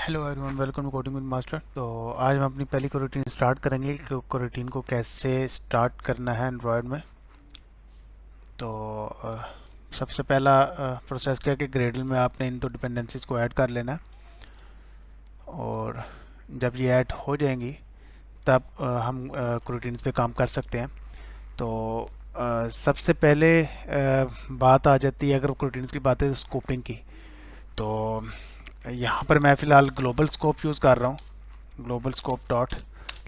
Hello everyone, welcome to coding with master. तो आज हम अपनी पहली कोरोटीन स्टार्ट करेंगे कि कोरोटीन को कैसे स्टार्ट करना है एंड्रॉयड में। तो सबसे पहला प्रोसेस क्या है कि ग्रेडल में आपने इन दो डिपेंडेंसीज को ऐड कर लेना है। और जब ये ऐड हो जाएंगी तब हम कोरोटीन्स पे काम कर सकते हैं। तो सबसे पहले बात आ जाती है, अगर कोरोटीन्स की बात है स्कोपिंग की। तो यहाँ पर मैं फ़िलहाल ग्लोबल स्कोप यूज़ कर रहा हूँ, ग्लोबल स्कोप डॉट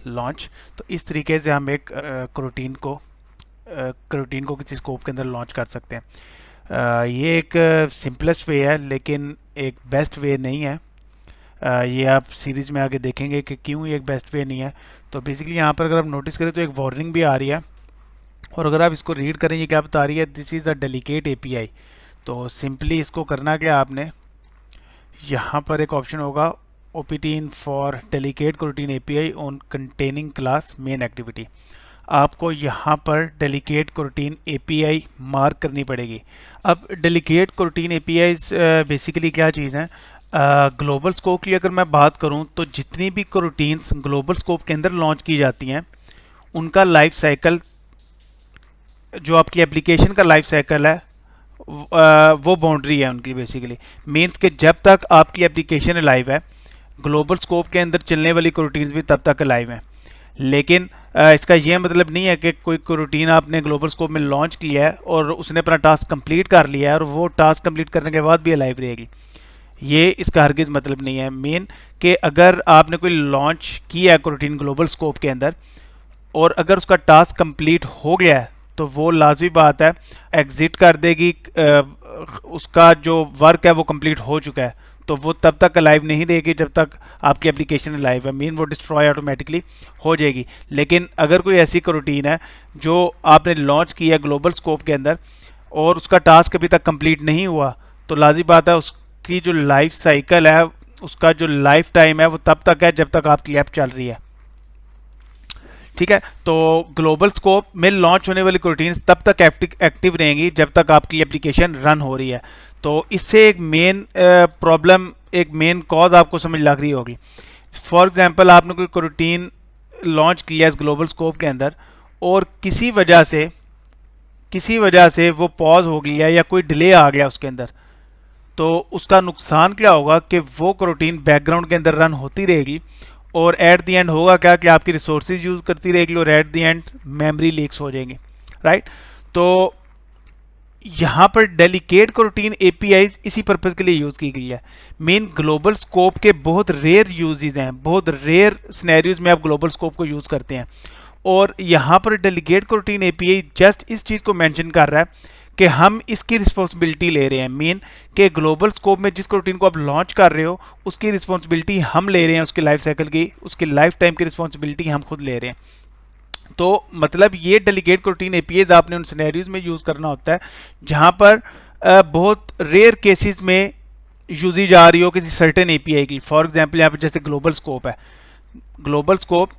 लॉन्च। तो इस तरीके से हम एक करोटीन को किसी स्कोप के अंदर लॉन्च कर सकते हैं। ये एक सिंपलेस्ट वे है, लेकिन एक बेस्ट वे नहीं है। ये आप सीरीज में आगे देखेंगे कि क्यों ये एक बेस्ट वे नहीं है। तो बेसिकली यहाँ पर अगर आप नोटिस करें तो एक वार्निंग भी आ रही है, और अगर आप इसको रीड करें ये क्या बता रही है, this is a delicate API. तो सिंपली इसको करना क्या, आपने यहाँ पर एक ऑप्शन होगा OPTIN for delicate coroutine API on containing class main activity. आपको यहाँ पर डेलीकेट कोरोटीन एपीआई मार्क करनी पड़ेगी। अब डेलीकेट कोरोटीन एपीआई बेसिकली क्या चीज़ है, ग्लोबल स्कोप की अगर मैं बात करूँ तो जितनी भी कोरोटीन्स ग्लोबल स्कोप के अंदर लॉन्च की जाती हैं उनका लाइफ साइकिल, जो आपकी एप्लीकेशन का लाइफ साइकिल है, वो बाउंड्री है उनकी। बेसिकली मीन्स कि जब तक आपकी एप्लीकेशन लाइव है, ग्लोबल स्कोप के अंदर चलने वाली कोरोटीन्स भी तब तक लाइव हैं। लेकिन इसका ये मतलब नहीं है कि कोई कोरोटीन आपने ग्लोबल स्कोप में लॉन्च किया है और उसने अपना टास्क कंप्लीट कर लिया है और वो टास्क कंप्लीट करने के बाद भी अलाइव रहेगी। ये इसका हरगिज़ मतलब नहीं है। मेन कि अगर आपने कोई लॉन्च किया है कोरोटीन ग्लोबल स्कोप के अंदर और अगर उसका टास्क कंप्लीट हो गया है तो वो लाजमी बात है एग्जिट कर देगी। उसका जो वर्क है वो कंप्लीट हो चुका है, तो वो तब तक अलाइव नहीं रहेगी जब तक आपकी एप्लीकेशन अलाइव है। मीन वो डिस्ट्रॉय ऑटोमेटिकली हो जाएगी। लेकिन अगर कोई ऐसी कोरोटीन है जो आपने लॉन्च किया ग्लोबल स्कोप के अंदर और उसका टास्क अभी तक कंप्लीट नहीं हुआ, तो लाजमी बात है उसकी जो लाइफ साइकिल है, उसका जो लाइफ टाइम है वो तब तक है जब तक आपकी ऐप चल रही है। ठीक है, तो ग्लोबल स्कोप में लॉन्च होने वाली प्रोटीन्स तब तक एक्टिव रहेंगी जब तक आपकी एप्लीकेशन रन हो रही है। तो इससे एक मेन प्रॉब्लम, एक मेन कॉज आपको समझ लग रही होगी। फॉर एग्जांपल आपने कोई प्रोटीन लॉन्च किया इस ग्लोबल स्कोप के अंदर और किसी वजह से वो पॉज हो गया या कोई डिले आ गया उसके अंदर, तो उसका नुकसान क्या होगा कि वो प्रोटीन बैकग्राउंड के अंदर रन होती रहेगी और एट द एंड होगा क्या कि आपकी रिसोर्सेज यूज़ करती रहेगी और at the end memory leaks हो जाएंगी। राइट। तो यहाँ पर डेलिकेट कोरोटीन एपीआई इसी पर्पज़ के लिए यूज़ की गई है। मेन ग्लोबल स्कोप के बहुत रेयर यूजेज हैं, बहुत रेयर सिनेरियोज में आप ग्लोबल स्कोप को यूज़ करते हैं। और यहाँ पर डेलीगेट कोरोटीन एपीआई जस्ट इस चीज़ को मेंशन कर रहा है कि हम इसकी रिस्पॉन्सिबिलिटी ले रहे हैं। मेन कि ग्लोबल स्कोप में जिस प्रोटीन को आप लॉन्च कर रहे हो उसकी रिस्पॉन्सिबिलिटी हम ले रहे हैं, उसकी लाइफ साइकिल की, उसकी लाइफ टाइम की रिस्पॉन्सिबिलिटी हम खुद ले रहे हैं। तो मतलब ये डेलीगेट प्रोटीन एपीआई आपने उन सिनेरियोज में यूज़ करना होता है जहां पर बहुत रेयर केसेस में यूजी जा रही हो किसी सर्टेन एपीआई की। फॉर एग्जांपल यहाँ पर जैसे ग्लोबल स्कोप है, ग्लोबल स्कोप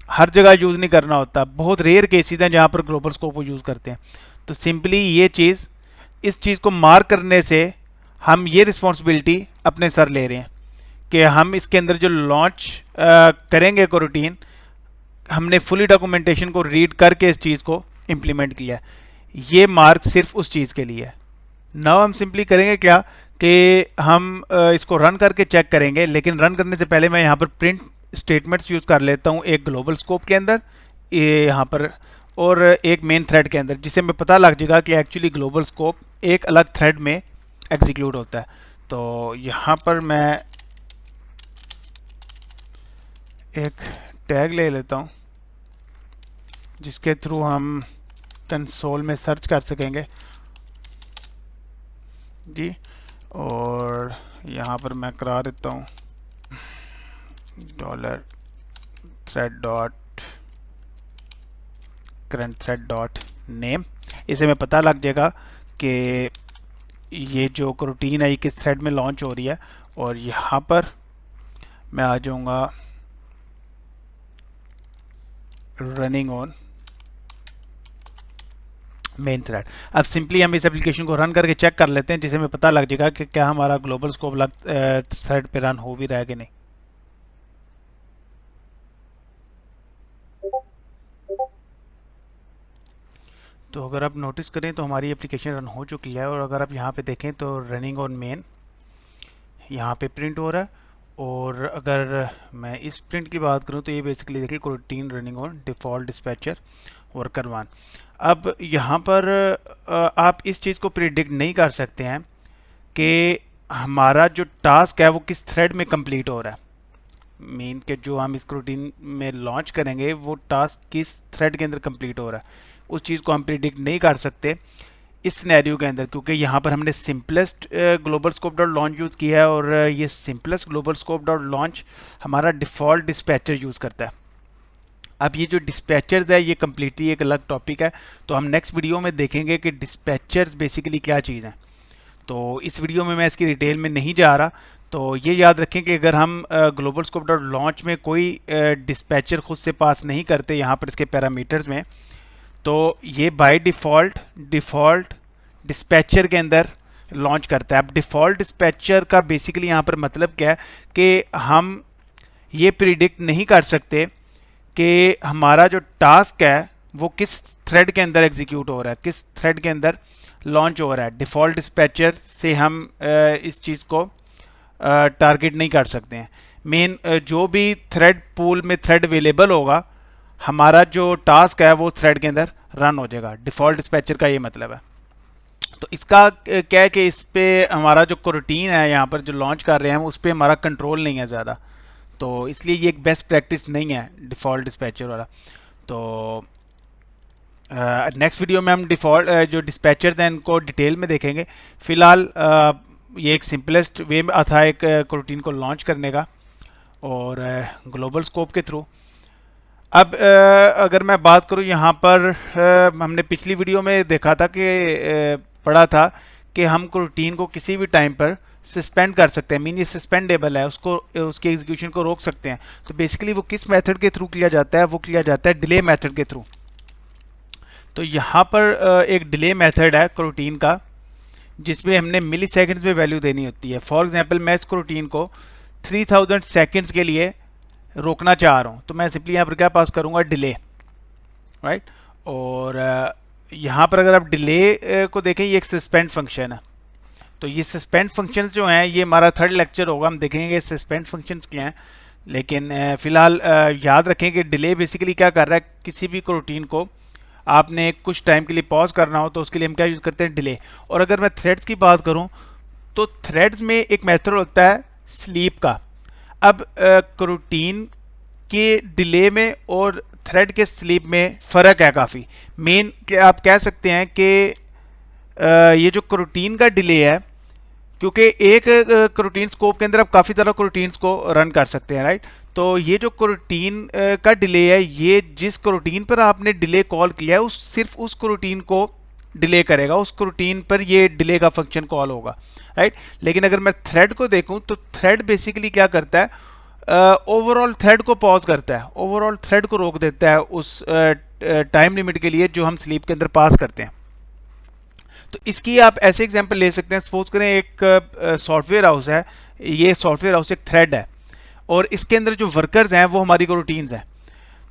हर जगह यूज़ नहीं करना होता, बहुत रेयर केसेस हैं जहाँ पर ग्लोबल स्कोप को यूज़ करते हैं। तो सिंपली ये चीज़, इस चीज़ को मार्क करने से हम ये रिस्पॉन्सिबिलिटी अपने सर ले रहे हैं कि हम इसके अंदर जो लॉन्च करेंगे कोरोटीन, हमने फुली डॉक्यूमेंटेशन को रीड करके इस चीज़ को इम्प्लीमेंट किया है। ये मार्क सिर्फ उस चीज़ के लिए है। नाउ हम सिंपली करेंगे क्या कि हम इसको रन करके चेक करेंगे, लेकिन रन करने से पहले मैं यहाँ पर प्रिंट स्टेटमेंट्स यूज़ कर लेता हूँ एक ग्लोबल स्कोप के अंदर, ये यहाँ पर, और एक मेन थ्रेड के अंदर, जिससे हमें पता लग जाएगा कि एक्चुअली ग्लोबल स्कोप एक अलग थ्रेड में एग्जीक्यूट होता है। तो यहाँ पर मैं एक टैग ले लेता हूँ जिसके थ्रू हम कंसोल में सर्च कर सकेंगे जी। और यहाँ पर मैं करा देता हूँ $thread current thread dot name. इसे में पता लग जाएगा कि ये जो रूटीन है ये किस थ्रेड में लॉन्च हो रही है। और यहाँ पर मैं आ जाऊँगा रनिंग ऑन मेन थ्रेड। अब सिंपली हम इस एप्लीकेशन को रन करके चेक कर लेते हैं, जिससे हमें पता लग जाएगा कि क्या हमारा ग्लोबल स्कोप थ्रेड पे रन हो भी रहा है कि नहीं। तो अगर आप नोटिस करें तो हमारी एप्लीकेशन रन हो चुकी है, और अगर आप यहाँ पे देखें तो रनिंग ऑन मेन यहाँ पे प्रिंट हो रहा है। और अगर मैं इस प्रिंट की बात करूँ तो ये बेसिकली देखिए routine running on default dispatcher worker 1। अब यहाँ पर आप इस चीज़ को प्रिडिक्ट नहीं कर सकते हैं कि हमारा जो टास्क है वो किस थ्रेड में कंप्लीट हो रहा है। मीन के जो हम इस रूटीन में लॉन्च करेंगे वो टास्क किस थ्रेड के अंदर कंप्लीट हो रहा है, उस चीज़ को हम प्रिडिक्ट नहीं कर सकते इस सिनेरियो के अंदर, क्योंकि यहाँ पर हमने simplest global scope dot launch use किया है, और ये simplest global scope dot launch हमारा डिफ़ॉल्ट डिस्पैचर यूज़ करता है। अब ये जो डिस्पैचर्स है ये कम्प्लीटली एक अलग टॉपिक है, तो हम नेक्स्ट वीडियो में देखेंगे कि डिस्पैचर्स बेसिकली क्या चीज़ है। तो इस वीडियो में मैं इसकी डिटेल में नहीं जा रहा। तो ये याद रखें कि अगर हम ग्लोबल स्कोप डॉट लॉन्च में कोई डिस्पैचर खुद से पास नहीं करते यहाँ पर इसके पैरामीटर्स में, तो ये बाय डिफ़ॉल्ट डिस्पैचर के अंदर लॉन्च करता है। अब डिफ़ॉल्ट डिस्पैचर का बेसिकली यहाँ पर मतलब क्या है कि हम ये प्रिडिक्ट नहीं कर सकते कि हमारा जो टास्क है वो किस थ्रेड के अंदर एग्जीक्यूट हो रहा है, किस थ्रेड के अंदर लॉन्च हो रहा है। डिफ़ॉल्ट डिस्पैचर से हम इस चीज़ को टारगेट नहीं कर सकते हैं। मेन जो भी थ्रेड पूल में थ्रेड अवेलेबल होगा, हमारा जो टास्क है वो थ्रेड के अंदर रन हो जाएगा। डिफ़ॉल्ट डिस्पैचर का ये मतलब है। तो इसका क्या है कि इस पे हमारा जो रूटीन है यहाँ पर जो लॉन्च कर रहे हैं उस पर हमारा कंट्रोल नहीं है ज़्यादा, तो इसलिए ये एक बेस्ट प्रैक्टिस नहीं है डिफ़ॉल्ट डिस्पैचर वाला। तो नेक्स्ट वीडियो में हम डिफ़ॉल्ट जो डिस्पैचर हैं इनको डिटेल में देखेंगे। फ़िलहाल ये एक सिंपलेस्ट वे था एक रूटीन को लॉन्च करने का, और ग्लोबल स्कोप के थ्रू। अब अगर मैं बात करूं यहाँ पर हमने पिछली वीडियो में देखा था कि पढ़ा था कि हम रूटीन को किसी भी टाइम पर सस्पेंड कर सकते हैं। मीन ये सस्पेंडेबल है, उसको उसके एग्जीक्यूशन को रोक सकते हैं। तो बेसिकली वो किस मेथड के थ्रू किया जाता है, वो किया जाता है डिले मेथड के थ्रू। तो यहाँ पर एक डिले मेथड है रूटीन का, जिसमें हमने मिली सेकेंड्स में वैल्यू देनी होती है। फॉर एग्जाम्पल मैं इस रूटीन को 3000 सेकेंड्स के लिए रोकना चाह रहा हूँ, तो मैं सिंपली यहाँ पर क्या पास करूँगा, डिले, राइट। और यहाँ पर अगर आप डिले को देखें, ये एक सस्पेंड फंक्शन है। तो ये सस्पेंड फंक्शंस जो हैं ये हमारा थर्ड लेक्चर होगा, हम देखेंगे सस्पेंड फंक्शंस क्या हैं। लेकिन फ़िलहाल याद रखें कि डिले बेसिकली क्या कर रहा है, किसी भी रूटीन को आपने कुछ टाइम के लिए पॉज करना हो तो उसके लिए हम क्या यूज़ करते हैं, डिले। और अगर मैं थ्रेड्स की बात करूँ तो थ्रेड्स में एक मेथड होता है स्लीप का। अब रूटीन के डिले में और थ्रेड के स्लीप में फ़र्क है काफ़ी। मेन कि आप कह सकते हैं कि ये जो रूटीन का डिले है, क्योंकि एक रूटीन स्कोप के अंदर आप काफ़ी तरह रूटीन्स को रन कर सकते हैं, राइट। तो ये जो रूटीन का डिले है, ये जिस रूटीन पर आपने डिले कॉल किया है उस सिर्फ उस रूटीन को डिले करेगा, उस रूटीन पर ये डिले का फंक्शन कॉल होगा, राइट। लेकिन अगर मैं थ्रेड को देखूं तो थ्रेड बेसिकली क्या करता है, ओवरऑल थ्रेड को पॉज करता है, ओवरऑल थ्रेड को रोक देता है उस टाइम लिमिट के लिए जो हम स्लीप के अंदर पास करते हैं। तो इसकी आप ऐसे एग्जांपल ले सकते हैं। सपोज करें एक सॉफ्टवेयर हाउस है, ये सॉफ्टवेयर हाउस एक थ्रेड है, और इसके अंदर जो वर्कर्स हैं वो हमारी रूटीन्स हैं।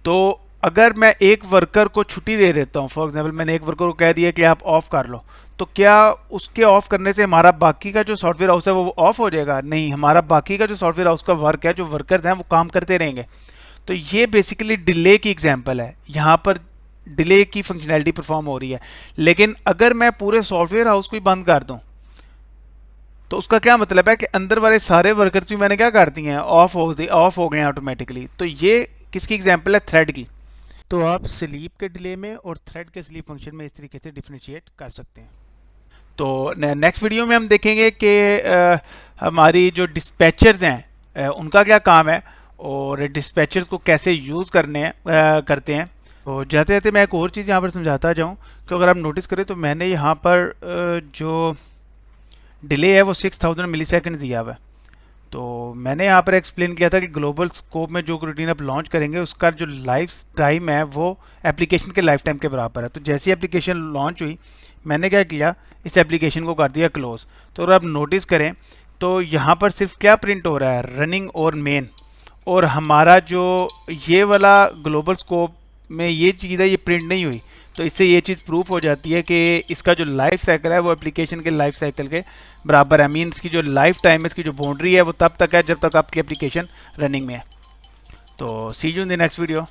तो अगर मैं एक वर्कर को छुट्टी दे देता हूँ, फॉर एग्जांपल मैंने एक वर्कर को कह दिया कि आप ऑफ कर लो, तो क्या उसके ऑफ करने से हमारा बाकी का जो सॉफ्टवेयर हाउस है वो ऑफ हो जाएगा? नहीं, हमारा बाकी का जो सॉफ्टवेयर हाउस का वर्क है, जो वर्कर्स हैं वो काम करते रहेंगे। तो ये बेसिकली डिले की एग्जांपल है, यहाँ पर डिले की फंक्शनैलिटी परफॉर्म हो रही है। लेकिन अगर मैं पूरे सॉफ्टवेयर हाउस को ही बंद कर दूं तो उसका क्या मतलब है कि अंदर वाले सारे वर्कर्स भी मैंने क्या कर दिए हैं, ऑफ हो गए हैं ऑटोमेटिकली। तो ये किसकी एग्जांपल है, थ्रेड की। तो आप स्लीप के डिले में और थ्रेड के स्लीप फंक्शन में इस तरीके से डिफरेंशिएट कर सकते हैं। तो नेक्स्ट वीडियो में हम देखेंगे कि हमारी जो डिस्पैचर्स हैं उनका क्या काम है, और डिस्पैचर्स को कैसे यूज़ करते हैं। तो जाते जाते मैं एक और चीज़ यहाँ पर समझाता जाऊँ कि अगर आप नोटिस करें तो मैंने यहाँ पर जो डिले है वो 6000 मिली सेकेंड दिया हुआ है। तो मैंने यहाँ पर एक्सप्लेन किया था कि ग्लोबल स्कोप में जो रूटीन आप लॉन्च करेंगे उसका जो लाइफ टाइम है वो एप्लीकेशन के लाइफ टाइम के बराबर है। तो जैसी एप्लीकेशन लॉन्च हुई मैंने क्या किया, इस एप्लीकेशन को कर दिया क्लोज। तो अगर आप नोटिस करें तो यहाँ पर सिर्फ क्या प्रिंट हो रहा है, रनिंग और मेन, और हमारा जो ये वाला ग्लोबल स्कोप में ये चीज़ है ये प्रिंट नहीं हुई। तो इससे ये चीज़ प्रूफ हो जाती है कि इसका जो लाइफ साइकिल है वो एप्लीकेशन के लाइफ साइकिल के बराबर है। मीन इसकी जो लाइफ टाइम है, इसकी जो बाउंड्री है वो तब तक है जब तक आपकी एप्लीकेशन रनिंग में है। तो see you in the next video.